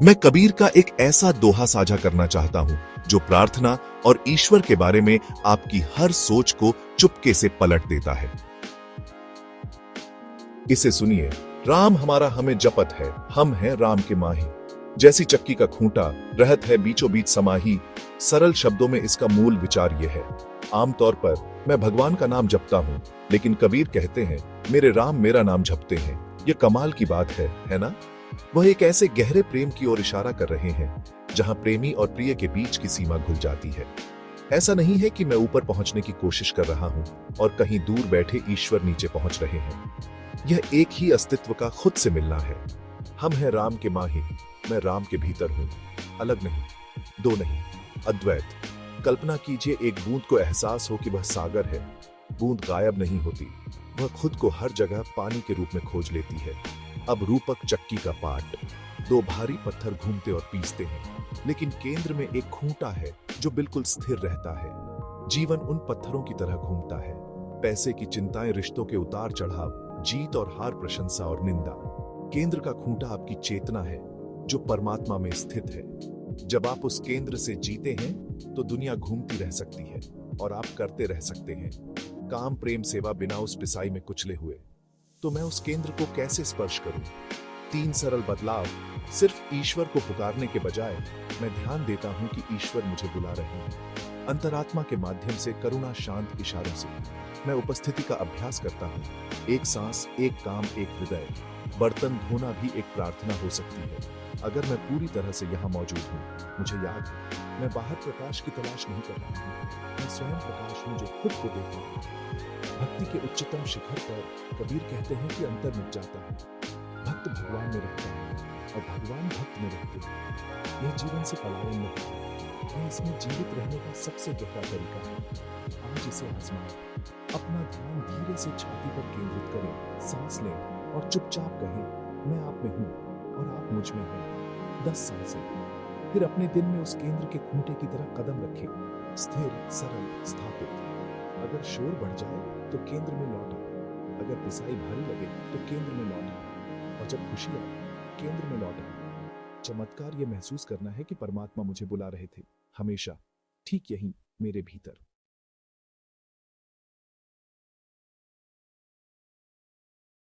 मैं कबीर का एक ऐसा दोहा साझा करना चाहता हूं जो प्रार्थना और ईश्वर के बारे में आपकी हर सोच को चुपके से पलट देता है। इसे सुनिए। राम हमारा हमें जपत है, हम हैं राम के माही। जैसी चक्की का खूंटा रहत है बीचों बीच समाही। सरल शब्दों में इसका मूल विचार यह है। आमतौर पर मैं भगवान का नाम जपता हूं, लेकिन कबीर कहते हैं मेरे राम मेरा नाम जपते हैं। यह कमाल की बात है ना? वह एक ऐसे गहरे प्रेम की ओर इशारा कर रहे हैं जहां प्रेमी और प्रिय के बीच की सीमा घुल जाती है। ऐसा नहीं है कि मैं ऊपर पहुंचने की कोशिश कर रहा हूं और कहीं दूर बैठे ईश्वर नीचे पहुंच रहे हैं। यह एक ही अस्तित्व का खुद से मिलना है। हम हैं राम के माही, मैं राम के भीतर हूं। अलग नहीं, दो नहीं, अद्वैत। कल्पना कीजिए एक बूंद को एहसास हो कि वह सागर है। बूंद गायब नहीं होती, वह खुद को हर जगह पानी के रूप में खोज लेती है। अब रूपक चक्की का पार्ट, दो भारी पत्थर घूमते और पीसते हैं, लेकिन केंद्र में एक खूंटा है जो बिल्कुल स्थिर रहता है। जीवन उन पत्थरों की तरह घूमता है। पैसे की चिंताएं, रिश्तों के उतार चढ़ाव, जीत और हार, प्रशंसा और निंदा। केंद्र का खूंटा आपकी चेतना है जो परमात्मा में स्थित है। जब आप उस केंद्र से जीते हैं तो दुनिया घूमती रह सकती है और आप करते रह सकते हैं काम, प्रेम, सेवा, बिना उस पिसाई में कुचले हुए। तो मैं उस केंद्र को कैसे स्पर्श करूं? 3 सरल बदलाव। सिर्फ ईश्वर को पुकारने के बजाय मैं ध्यान देता हूं कि ईश्वर मुझे बुला रहे हैं। अंतरात्मा के माध्यम से, करुणा शांत इशारों से मैं उपस्थिति का अभ्यास करता हूं। एक सांस, एक काम, एक हृदय। बर्तन धोना भी एक प्रार्थना हो सकती है। अगर मैं पूरी तरह से यहाँ मौजूद हूँ, मुझे याद है मैं बाहर प्रकाश की तलाश नहीं कर रहा हूँ। मैं स्वयं प्रकाश हूँ जो खुद को देखता है। भक्ति के उच्चतम शिखर पर कबीर कहते हैं कि अंतर मिट जाता है। भक्त भगवान में रहता है और भगवान भक्त में रहते हैं। यह जीवन से पलायन नहीं है, यह इसमें जीवित रहने का सबसे गहरा तरीका है। आज इसे आजमाएं। अपना ध्यान धीरे से छाती पर केंद्रित करें, सांस लें और चुपचाप कहें मैं आप में हूं और आप मुझ में हैं। 10 सांसें। फिर अपने दिन में उस केंद्र के खूंटे की तरह कदम रखें, स्थिर, सरल, स्थापित। अगर शोर बढ़ जाए तो केंद्र में लौट आओ। अगर पिसाई भारी लगे तो केंद्र में लौट आओ। और जब खुशी आए केंद्र में लौट आओ। चमत्कार यह महसूस करना है कि परमात्मा मुझे बुला रहे थे, हमेशा, ठीक यहीं मेरे भीतर।